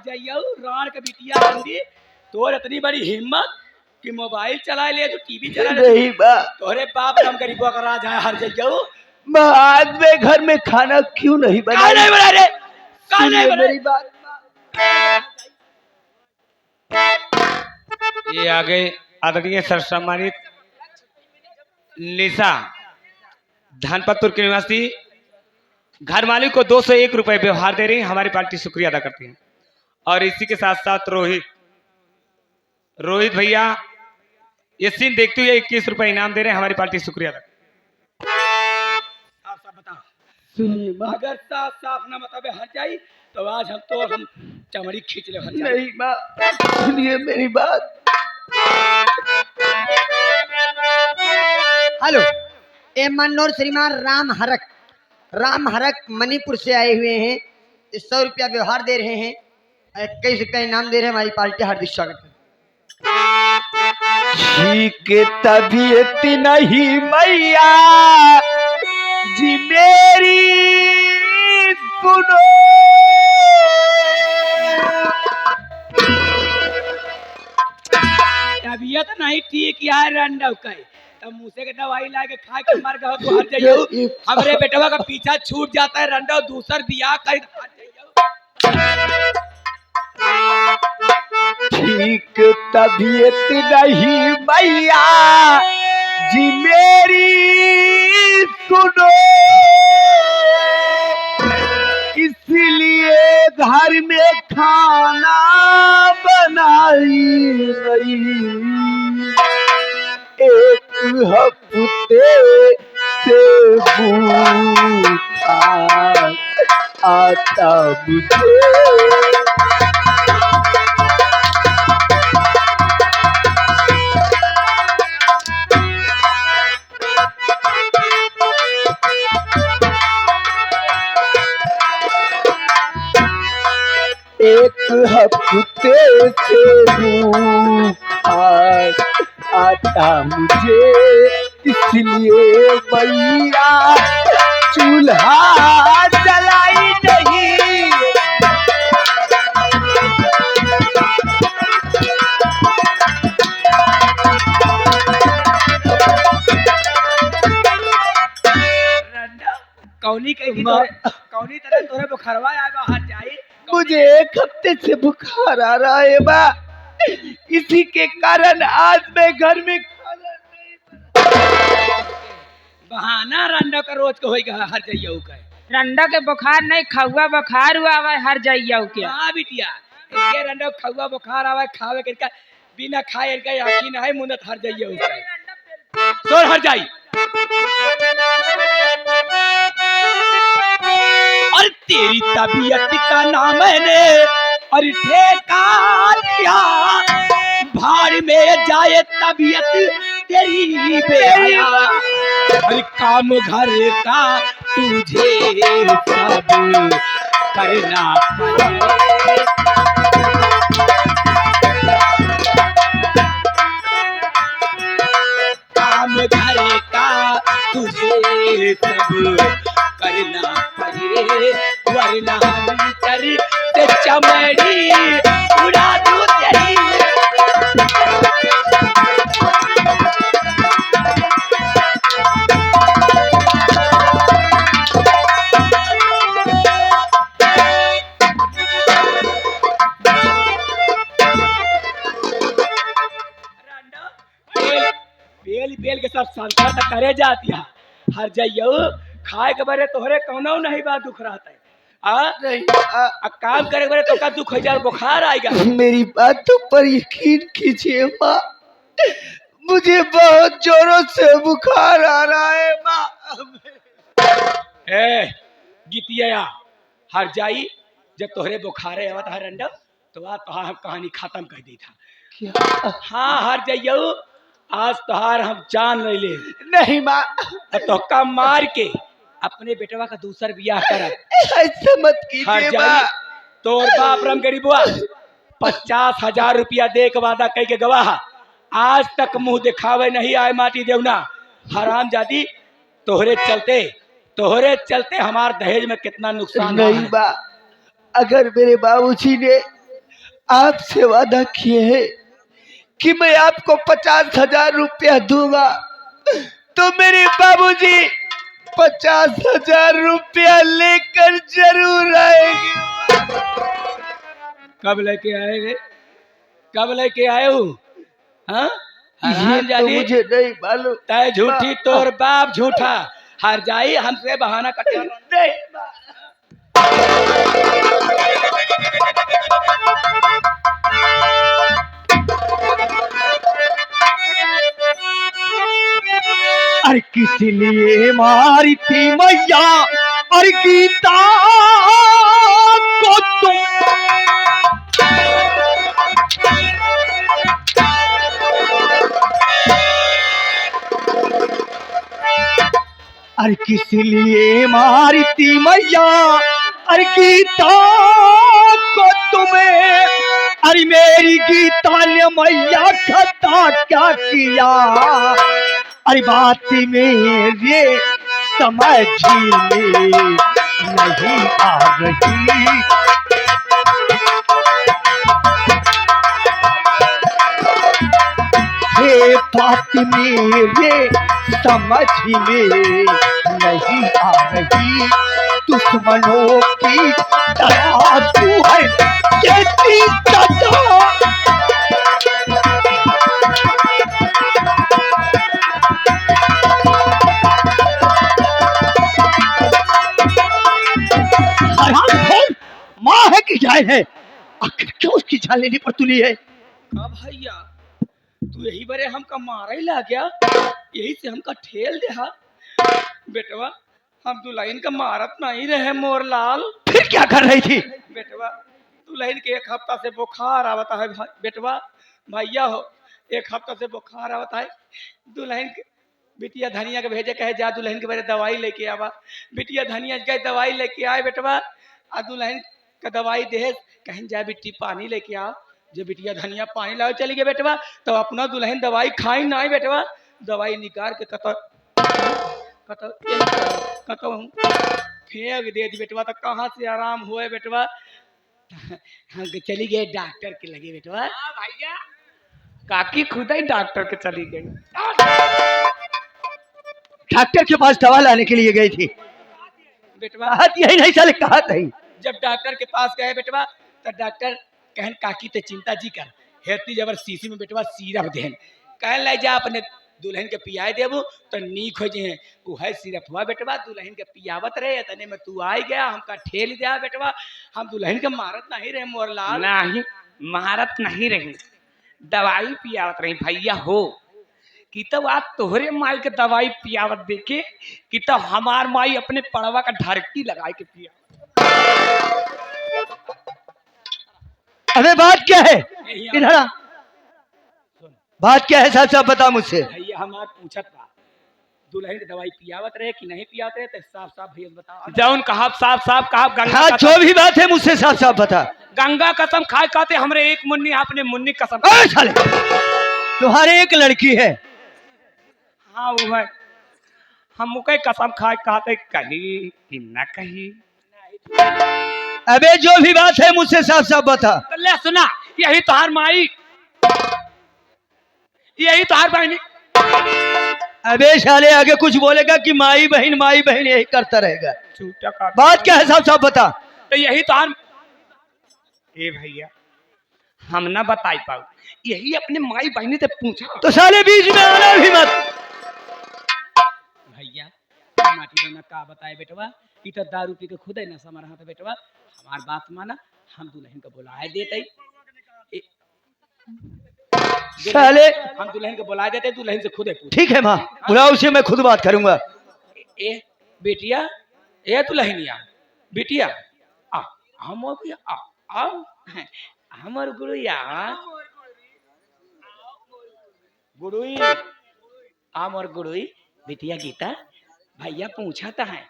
जाइयो राण के बिटिया बंदी तोर इतनी बड़ी हिम्मत कि मोबाइल चला ले तो टीवी चला ले नहीं बा तोरे बाप हम गरीबों का राज है हर जाइयो माँ आज में घर में खाना क्यों नहीं का बना नहीं बना रे का नहीं बना मेरी बात ये आगे आदरणीय सर सम्मानित निशा धनपतपुर के निवासी घर मालिक को 201 रुपए व्यवहार दे रही है। हमारी पार्टी शुक्रिया अदा करती है। और इसी के साथ साथ रोहित भैया ये सीन देखते हुए 21 रुपए इनाम दे रहे हैं। हमारी पार्टी शुक्रिया अदा साफ साफ बता सुनिए माँ अगर साफ साफ ना बताबे हट जाई तो आज हम चमड़ी खींच ले हट जाई नहीं माँ सुनिए मेरी बात हेलो ए मनोर श्रीमान राम हरक मणिपुर से आए हुए हैं। 100 रुपया व्यवहार दे रहे हैं, 21 रुपया इनाम दे रहे हैं। हमारी पार्टी हार्दिक स्वागत है। ठीक तबीयत नहीं मैया जी मेरी सुनो तबीयत नहीं ठीक यार रंडव कई तब मुँह से के दवाई ला के खा के मर गए तो हट जाइयो हमरे बेटवा का पीछा छूट जाता है रंडव दूसर बियाह कर हट जाइयो ठीक तबीयत नहीं मैया जी मेरी सुनो इसलिए घर में खाना बनाई नहीं एक हफ्ते से भूखा आता मुझे एक हफ्ते से भूखा आता मुझे इसलिए मैया चूल्हा जलाई नहीं कौनी कही कौनी तरह तोरे बुखारवा आए बाहर जाई मुझे एक हफ्ते से बुखार आ रहा है माँ इसी के कारण आज मैं घर में खाना नहीं बहाना रंडा का रोज को होइगा हर जाइयो का रंडा के बुखार नहीं खौआ बुखार हुआ हुआ हर जाइया के हां बिटिया इनके रंडा खौआ बुखार आवे खावे के बिना खाए के आखी ना है मुनत हर जाइयो का सोर हर जाई और तेरी तबीयत का नाम मैंने और ठेका दिया भाड़ में जाए तबीयत तेरी बेहया और काम घर का तुझे सब करना पड़े काम घर का तुझे सब करना पड़े वरना भीतर से चमड़ी उड़ा दूं तेरी बेल के साथ संसार तक करे जाती है हर जाइयो खाए के बारे तोहरे कौनो नहीं बात दुख रहता है काम करे बारे तो का दुख हो जाए बुखार आएगा मेरी बातों पर यकीन कीजिए माँ मुझे बहुत जोरों से बुखार आ रहा है माँ ए गीतिया हर जाई जब तोहरे बुखारे आवत हर रंडा तो आ तोहार हम कहानी खत्म कर दी था क्या हाँ हर जाइयो आज तोहार हम जान ले ले नहीं माँ तो का मार के अपने बेटवा का दूसर बियाह करा ऐसा मत कीजिए माँ तोर बाप रम गरीबुआ 50,000 रुपया दे के वादा कह के गवाह आज तक मुंह दिखावे नहीं आए माटी देवना हराम जादी तोहरे चलते हमार दहेज में कितना नुकसान नहीं बा अगर मेरे बाबूजी ने आपसे वादा किए हैं कि मैं आपको 50,000 रुपया दूंगा, तो मेरे बाबूजी 50,000 रुपया लेकर जरूर आएंगे। कब लेके आएगे? कब लेके आए हो? हाँ ये हराम तो जादी, मुझे नहीं मालूम। तय झूठी तोर बाप झूठा, हर जाई हमसे बहाना कटा नहीं। अरे किस लिए मारी थी मैया और गीता को तुम, अरे किस लिए मारी थी मैया और गीता को तुम्हें, अरे मेरी गीता ने मैया खता क्या किया, अरे बात मेरे समझ में नहीं आ रही, ये बात मेरे समझ में नहीं आ रही, दुश्मनों की तरह तू है कैसी सदा। माँ है कि जाए है, आखिर क्यों उसकी जान लेनी पर तुली है? का भैया तू यही बरे हमका मारा ही ला गया, यही से हमका ठेल दे हा बेटवा। हम दुल्हन का मारत नहीं रहे मोर लाल। फिर क्या कर रही थी? बेटवा दुल्हन के 1 हफ्ता से बुखार आवता है बेटवा, भैया हो 1 हफ्ता से बुखार आवता है। दुल्हन के बिटिया धनिया के भेजे कहे जा दुल्हन के बारे दवाई लेके आवा, बिटिया धनिया गए दवाई लेके आए बेटवा, आ दुल्हन का दवाई दे कहीं जा बिट्टी पानी लेके आ, जब बिटिया धनिया पानी लाओ चली गई बेटवा, तो अपना दुल्हन दवाई खाई ना बेटवा, दवाई निकाल के फेंक दे दी बेटवा, तो कहाँ से आराम हुए बेटवा। हम चली गए डॉक्टर के लगे बेटवा, भैया काकी खुद ही डॉक्टर के चली गई। डॉक्टर के पास दवा लाने के लिए गई थी बेटवा, यही नहीं साले कहा था। जब डॉक्टर के पास गए बेटवा, तो डॉक्टर कहन काकी ते चिंता जी कर, हेती जबर शीशी में बेटवा सिरप देन, कहन ले जा अपने दुल्हन के पियाए देबू तो नीक हो जे, वह सिरप हुआ बेटवा, दुल्हन के पियावत रहे, तने में तू आई गया, हमका ठेल दिया बेटवा, हम दुल्हन के मारत नहीं रहे मोर लाल। नहीं मारत नहीं रही, दवाई पियावत रही भैया हो, कि तो आज तोहरे माई के दवाई पियावत देखे कि तो हमार माई अपने पड़वा का ढरकी लगा के पिया। अबे बात क्या है? इधर आ, बात क्या है? साहब साहब बता मुझसे। भैया हमार पूछत बा दुल्हन के दवाई पियावत रहे कि नहीं पियावत रहे, तो साफ साफ भैया बताओ। जौन कहा साफ साफ कहा, गंगा हाँ जो भी बात है मुझसे साफ साफ बता। गंगा कसम खाए कहते हमरे एक मुन्नी अपने मुन्नी कसम। अरे साले तुम्हारे एक लड़की है? हाँ वो है, हम मुके कसम खाए कहते कही कि न कही। अबे जो भी बात है मुझसे साफ साफ बता। तो ले सुना, यही तोहार माई, यही तोहार बहनी। अबे साले आगे कुछ बोलेगा कि माई बहन यही करता रहेगा। झूठा का बात क्या है साफ साफ बता। तो यही तोहार, ए भैया हम ना बताई पाऊ, यही अपने माई बहनी से पूछा। तो साले बीच में आना भी मत। भैया माटी देना का बताए बेटवा, ई तो दारू पी के खुद ही नशा में रहा था बेटवा, हमार बात माना, हम दुल्हन को बुलाए देते, साले हम दुल्हन को बुला देते, दुल्हन से खुद ही पूछ। ठीक है माँ, बुलाओ उसे, मैं खुद बात करूंगा। ए बेटिया, ए दुल्हनिया बेटिया, आ हम आ आओ हमर गुड़िया, गुड़ुई आमर गुड़ुई बेटिया गीता, भैया पूछा था है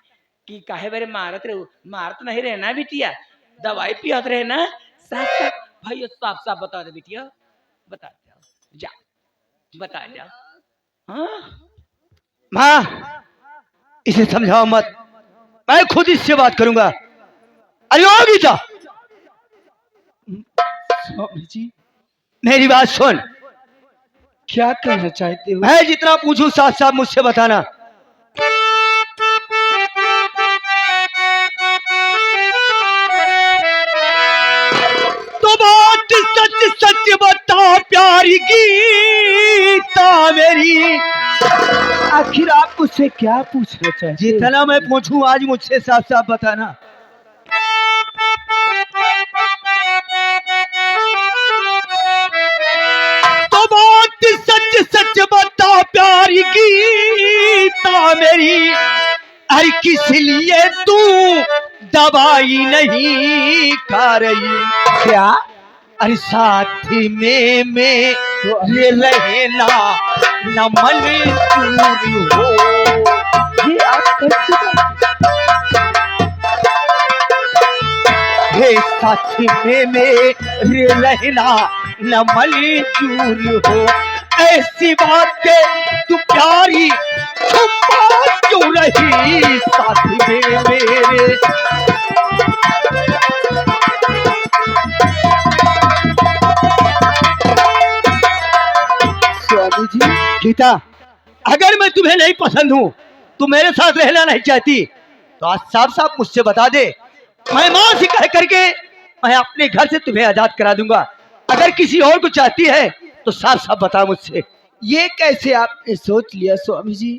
कि काहे बारे मारत रहे, मारत नहीं रहे ना बेटिया, दवाई पियात रहे ना, साफ साफ भैया साफ साफ बता दे बेटिया, बता जाओ जा, बता जाओ। हाँ माँ इसे समझाओ मत, मैं खुद इससे बात करूंगा। अरे ओ गीता, स्वामी जी मेरी बात सुन। क्या कहना चाहते हो? मैं जितना पूछूं साफ साफ मुझसे बताना। तो बात सच सच बता प्यारी गीता मेरी। आखिर आप मुझसे क्या पूछना चाहते हो? जितना मैं पूछूं आज मुझसे साफ साफ बताना। तो बात सच सच बता प्यारी गीता मेरी। अरे किस लिए तू दवाई नहीं खा रही? क्या? अरे साथ में ये रहना न मंजूर हो। ये आप कैसे? हे साथ में ये रहना न मंजूर हो। ऐसी बातें तू प्यारी छुपा क्यों रही साथ में मेरे? स्वामी जी गीता, अगर मैं तुम्हें नहीं पसंद हूँ, तुम मेरे साथ रहना नहीं चाहती, तो आज साफ साफ मुझसे बता दे। मैं माँ से कह करके मैं अपने घर से तुम्हें आजाद करा दूंगा। अगर किसी और को चाहती है तो साफ साफ बता मुझसे। ये कैसे आपने सोच लिया स्वामी जी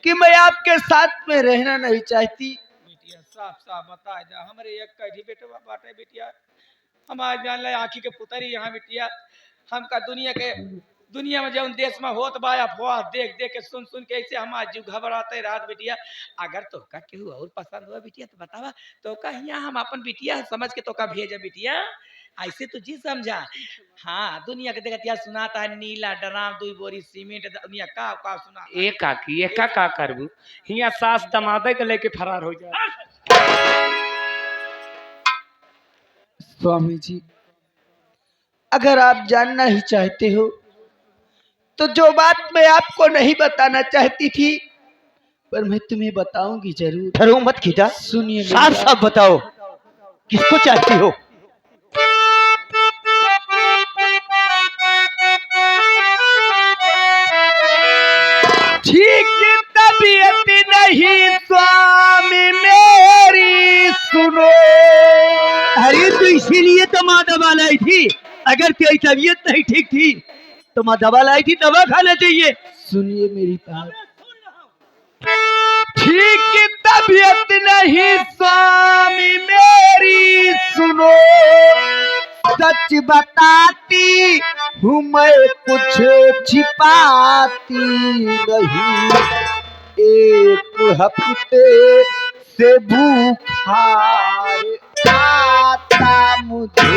कि मैं आपके साथ में रहना नहीं चाहती? बेटिया साफ साफ बता जा। हमारे एक कही बेटा बाटे बेटिया, हम आज जान ले आँखी के पुतरी यहाँ बेटिया। हम का दुनिया में जौन देश में होत बा अफवाह देख देख के सुन सुन के ऐसे हम आज घबराते रात बेटिया। अगर तोका केहू और पसंद हुआ बेटिया तो बतावा, तोका यहाँ हम अपन बेटिया समझ के तोका भेजा बेटिया। ऐसे तो जी समझा। हाँ दुनिया के देखतिया सुनाता है नीला ड्राम 2 बोरी सीमेंट दुनिया का सुना। एक काकी एक का करबू हिया सास दमादे के लेके फरार हो जाए। स्वामी जी अगर आप जानना ही चाहते हो तो जो बात मैं आपको नहीं बताना चाहती थी पर मैं तुम्हें बताऊंगी जरूर। डरो मत गीता, सुनिए साफ साफ बताओ किसको चाहती हो? ठीक तबीयत नहीं स्वामी मेरी सुनो। अरे तो इसीलिए तो माँ दवा लाई थी। अगर तेरी तबीयत नहीं ठीक थी तो माँ दवा लाई थी, दवा खाना चाहिए। सुनिए मेरी बात। ठीक तबीयत नहीं स्वामी मेरी सुनो। सच बताती हूँ मैं कुछ छिपाती नहीं। एक हफ्ते से बुखार आता मुझे।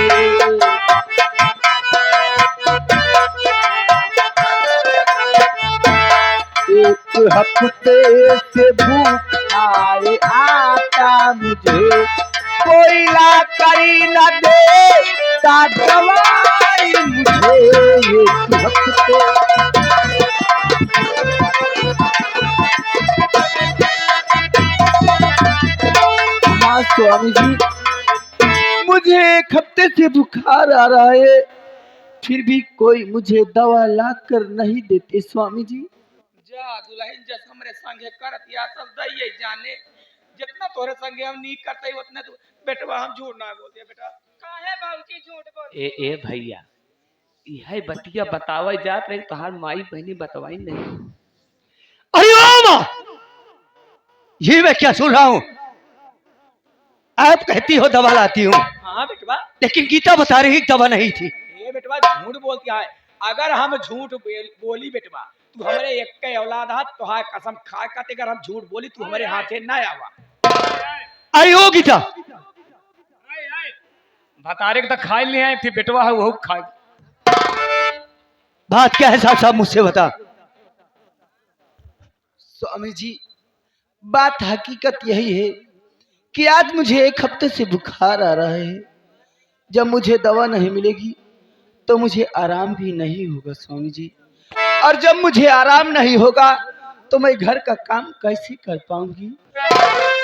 एक हफ्ते से बुखार आता मुझे। कोई ला करी न दे का दवाई मुझे। एक हफ्ते हाँ स्वामी जी मुझे एक हफ्ते से बुखार आ रहा है, फिर भी कोई मुझे दवा ला कर नहीं देते स्वामी जी। जा दुल्हन जस हमरे संगे करत या सब दइए जाने। जितना तोरे संगे हम नी करते उतने तू बेटवा हम झूठ ना बोलते बेटा। काहे बाबूजी झूठ बोल? ए भैया यह बतिया बतावे जात रही तोहार माई बहनी बतवाई नहीं। अरे वाह माँ, ये मैं क्या सुन रहा हूँ? आप कहती हो दवा लाती हूँ, हाँ बेटवा लेकिन गीता बता रही दवा नहीं थी। ये बेटवा झूठ बोलती है। अगर हम झूठ बोली बेटवा तू हमारे एक के औलाद हाथ तो हाय कसम खा खाते अगर हम झूठ बोली तू हमारे हाथे ना आवा। आई हो गीता, भतारे के तो खाई नहीं है फिर बेटवा है वो खाई। बात क्या है साहब साहब मुझसे बता। स्वामी जी बात हकीकत यही है कि आज मुझे एक हफ्ते से बुखार आ रहा है। जब मुझे दवा नहीं मिलेगी तो मुझे आराम भी नहीं होगा स्वामी जी। और जब मुझे आराम नहीं होगा तो मैं घर का काम कैसे कर पाऊंगी।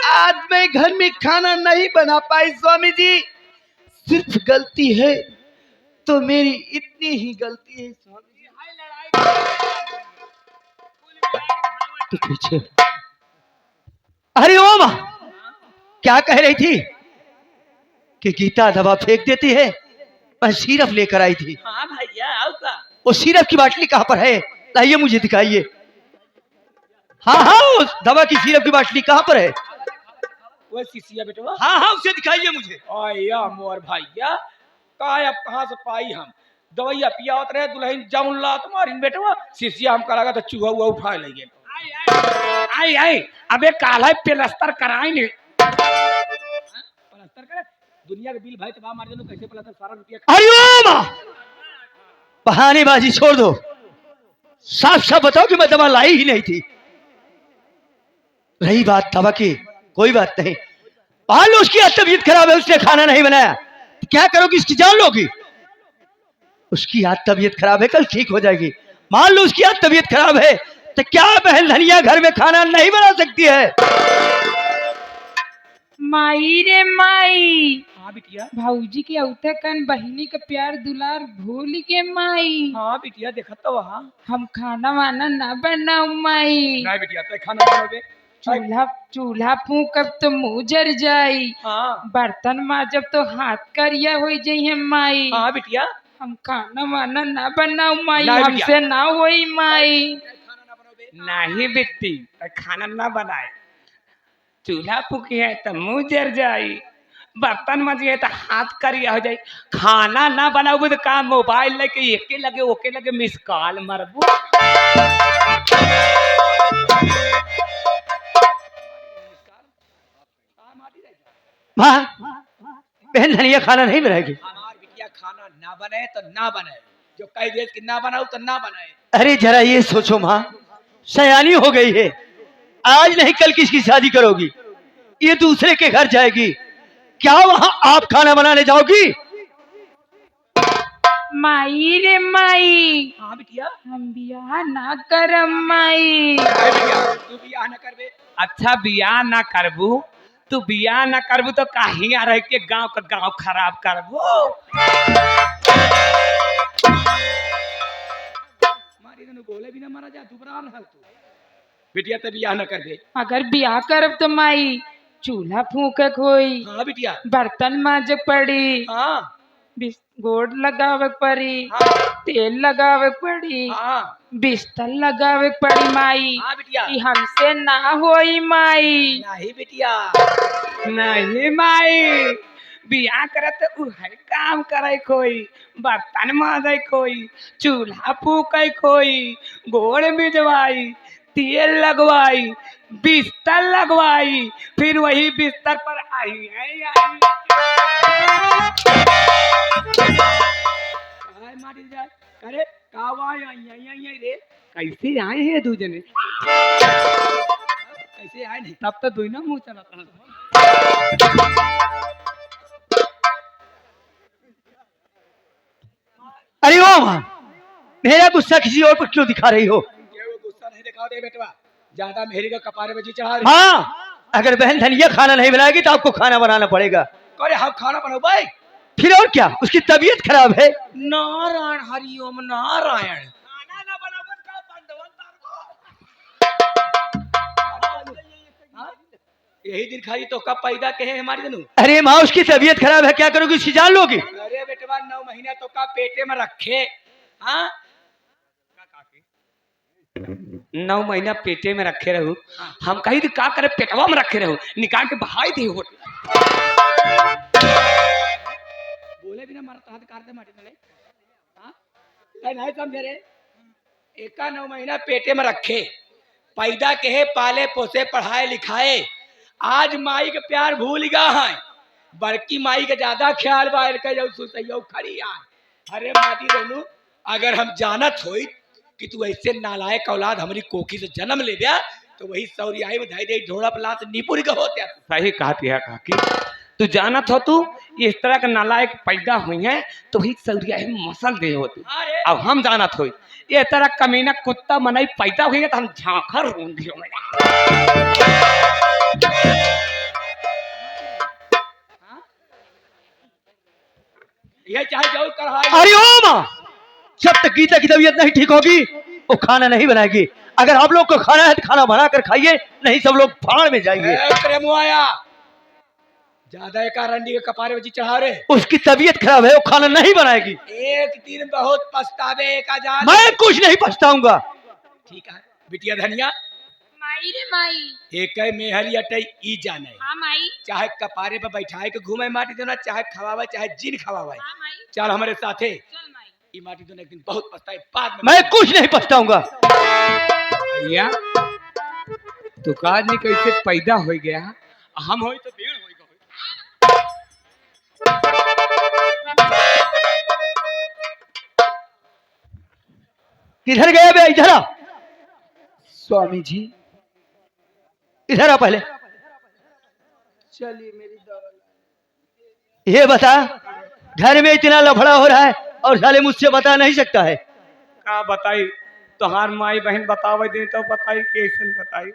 आज मैं घर में खाना नहीं बना पाई स्वामी जी। सिर्फ गलती है तो मेरी इतनी ही गलती है स्वामी जी। तो पीछे अरे ओम क्या कह रही थी कि गीता दवा फेंक देती है। मैं सिरप लेकर आई थी। हाँ भैया आओ का। वो सिरप की बाटली कहाँ पर है? लाइए मुझे दिखाइए। हाँ हाँ उस दवा की सिरप की बाटली कहाँ पर है? वो सीसिया बेटवा। हाँ हाँ उसे दिखाइए मुझे। आया मोर भैया का अब कहाँ से पाई हम दवाइया पियावत रहे दुल्हन जाऊला तुम्हारी बेटवा सीसिया हम करागा तो चूहा हुआ उठा लेंगे। आई आई अबे काला प्लास्टर कराएंगे। प्लास्टर करे दुनिया के बिल भाई तबाह मार देनो कैसे प्लास्टर सारा रुपया हरिओम बहानेबाजी छोड़ दो। साफ साफ बताओ कि मैं दवा लाई ही नहीं थी। रही बात दवा की कोई बात नहीं। मान लो उसकी आज तबीयत खराब है उसने खाना नहीं बनाया तो क्या करोगी? इसकी जान लोगी? उसकी आज तबीयत खराब है कल ठीक हो जाएगी। मान लो उसकी आज तबीयत खराब है तो क्या बहन धनिया घर में खाना नहीं बना सकती है? माई रे माई, हाँ बिटिया। भाऊजी के औते कन बहिनी का प्यार दुलार भूल के माई। हाँ बिटिया देखत तो वहाँ हम खाना वाना ना बनाऊ माई। नहीं बिटिया तो खाना बनाओगे। चूल्हा चूल्हा फूकब तो मुँह जर जाई। हाँ बर्तन माजब तो हाथ करिया हो जाइए माई। हाँ बिटिया हम खाना वाना ना बनाऊ माई, नहीं बिटिया। हमसे ना होई माई। नहीं बिट्टी खाना ना बनाए। चूल्हा फूकी है तो मुंह जर जाई, बर्तन मजी है तो हाथ करिया हो जाई। खाना ना बनाओगे तो का मोबाइल लेके एके लगे ओके लगे मिस कॉल मरबू। माँ बहन धनिया खाना नहीं बनाएगी। हमार बिटिया खाना ना बने तो ना बने जो कई देश की ना बनाओ तो ना बनाए। अरे जरा ये सोचो माँ सयानी हो गई है। आज नहीं कल किसकी शादी करोगी? ये दूसरे के घर जाएगी। क्या वहां आप खाना बनाने जाओगी? माई रे माई, हाँ बिटिया। हम बियाह ना करम माई। तू बियाह न करबे। अच्छा बियाह ना करबू तू बियाह ना करबू तो कहीं रह के गांव का गांव खराब करबू। मारी तनु बोले भी ना मारा जा दुबरान हल तू। बिटिया तो बियाह न करबे। अगर बियाह करब तो माई चूल्हा फूकक होई, हाँ बिटिया। बर्तन माजक पड़ी, हाँ गोड़ लगावे पड़ी, हाँ तेल लगावे पड़ी, हाँ बिस्तर लगावे पड़ी माई। हाँ बिटिया। ई हमसे ना होई माई। नहीं बिटिया। नहीं माई बियाह करे तो उहे काम करे कोई, बर्तन माजे कोई, चूल्हा फूके कोई, गोड़ मिजवाई, तेल लगवाई, बिस्तर लगवाई, फिर वही बिस्तर पर आई है काय मारी जाए करे कावा आई रे कैसे आए हैं दू जने? कैसे आए नहीं। तब तो दोनों मुंह चलाता है। अरे ओ माँ मेरा गुस्सा किसी और पर क्यों दिखा रही हो? ये वो गुस्सा नहीं दिखाओ दे बेटवा ज्यादा मेहरी का कपारे में जी चढ़ा रही। हाँ अगर बहन धनिया खाना नहीं बनाएगी तो आपको खाना बनाना पड़ेगा। करे हम खाना बनाओ भाई। फिर और क्या? उसकी तबीयत खराब है। नारायण हरिओम नारायण। हाँ? यही दिन खाली तो कब पैदा के है हमारी जनू। अरे माँ उसकी तबीयत खराब है क्या करोगी? उसकी जान लोगी? अरे बेटवा 9 महीना तो का पेटे में रखे। हाँ 9 महीना पेटे में रखे रहू। हम कही थी का करे पेटवा में रखे रहू निकाल के बहाई दी हो। बोले बिना मारा हाथ काट दे माटी में। हाँ नहीं समझे रे। एका 9 महीना पेटे में रखे पैदा के है पाले पोसे पढ़ाए लिखाए। आज माई के प्यार भूल गया है। बड़की माई के ज्यादा ख्याल बाहर के जो सुसैयो खड़ी आए। अरे माटी रेनू अगर हम जानत होई कि तू ऐसे नालायक औलाद हमारी कोखी से जन्म ले गया तो वही सौरियाई में धाई दे ढोड़ा पला से नीपुर का होते। सही कहती है काकी तू जानत हो तू इस तरह का नालायक पैदा हुई है तो वही सौरिया मसल दे होती। अरे अब हम जानत हो ये तरह कमीना कुत्ता मनाई पैदा हुई है तो हम झांखर रूंधियों में। ये चाहे जरूर करवाए। हरिओम। जब तक गीता की तबीयत नहीं ठीक होगी वो खाना नहीं बनाएगी। अगर आप लोग को खाना है तो खाना बना कर खाइए, नहीं सब लोग भाड़ में जाइए। प्रेमुआया ज्यादा एक रंडी के कपारे में चढ़ा रे। उसकी तबीयत खराब है, वो खाना नहीं बनाएगी। एक दिन बहुत पछतावे एक आजाद। मैं कुछ नहीं पछताऊंगा। ठीक है बिटिया धनिया, माई रे माई। एक मेहरी अटई ई जाने। हाँ माई। चाहे कपारे पर बैठाए के घूमे माटी देना, चाहे खवावे चाहे जिन खवावे। हाँ माई। चल हमारे साथे। चल माई। ई माटी देना एक दिन बहुत पछताए बाद में। मैं कुछ नहीं पछताऊंगा। भैया तू काज नहीं कैसे पैदा हो गया, हम होई तो भीड़ होई गई। किधर गया बे? इधर आ। स्वामी जी इधर आ पहले। चलिए मेरी दवा। ये बता, घर में इतना लफड़ा हो रहा है और साले मुझसे बता नहीं सकता है। का बताई तोहार माई बहन बतावे दे तो बताई, कैसे बताई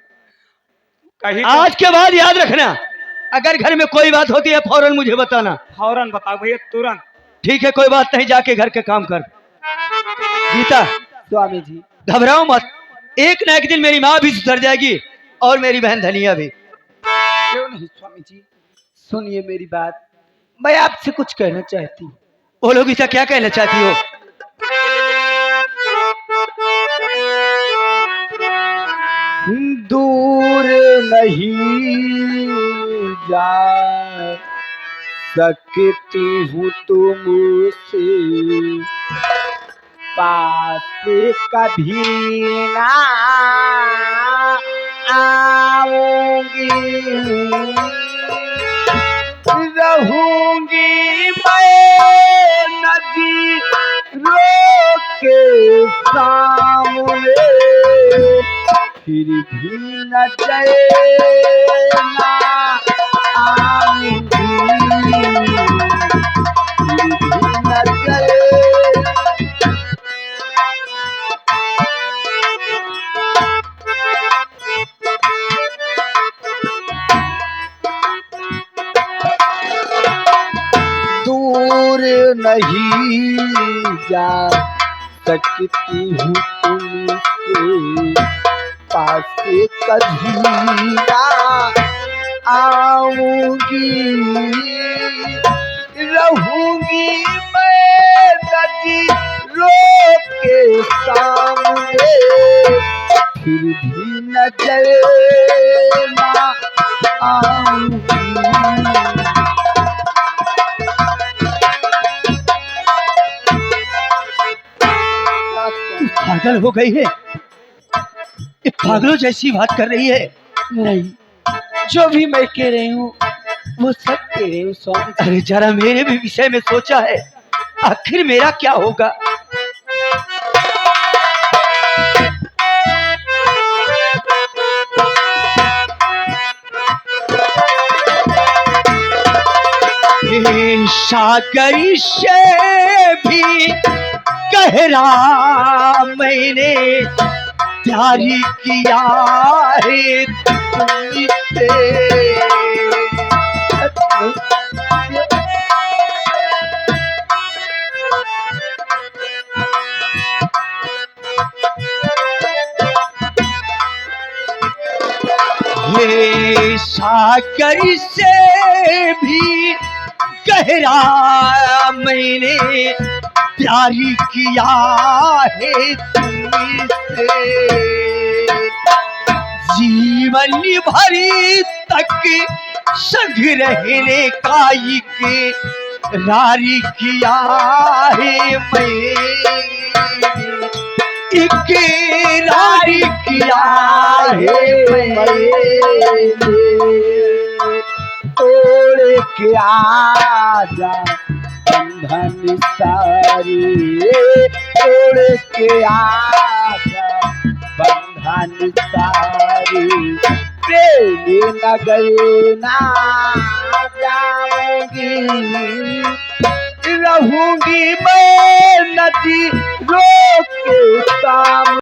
कहीं तो आज के बाद याद रखना, अगर घर में कोई बात होती है फौरन मुझे बताना। फौरन बताओ भैया तुरंत। ठीक है कोई बात नहीं, जाके घर के काम कर। गीता स्वामी जी घबराओ मत, एक ना एक दिन मेरी माँ भी सुधर जाएगी और मेरी बहन धनिया भी। क्यों नहीं स्वामी जी, सुनिए मेरी बात, मैं आपसे कुछ कहना चाहती हूँ। बोलो गीता, क्या कहना चाहती हो? दूर नहीं जा सकती हूँ तुमसे, पास कभी ना आऊंगी, रहूंगी मैं नज़रों के सामने, फिर भी न चैना आऊंगी, फिर भी न चैना। दूर नहीं जा सकती हूँ तुमसे, पास कभी ना आऊंगी, रहूंगी मैं नज़रों के सामने, फिर भी न चैना आऊंगी। पागल हो गई है, ये पागलों जैसी बात कर रही है। नहीं, जो भी मैं कह रही हूँ वो सब कह रही हूँ स्वामी जी। अरे जरा मेरे भी विषय में सोचा है, आखिर मेरा क्या होगा? ये सागर से भी गहरा मैंने प्यार किया है तुमसे। ये सागर से भी गहरा मैंने प्यार किया है तुमसे, जीवन भरी तक संग रहने का इकरार किया है मैं, इकरार किया है मैंने, तोड़ के आजा बंधन सारी, तोड़ के आजा बंधन सारी, प्रेमी नगर ना जाऊंगी, रहूंगी मैं नदी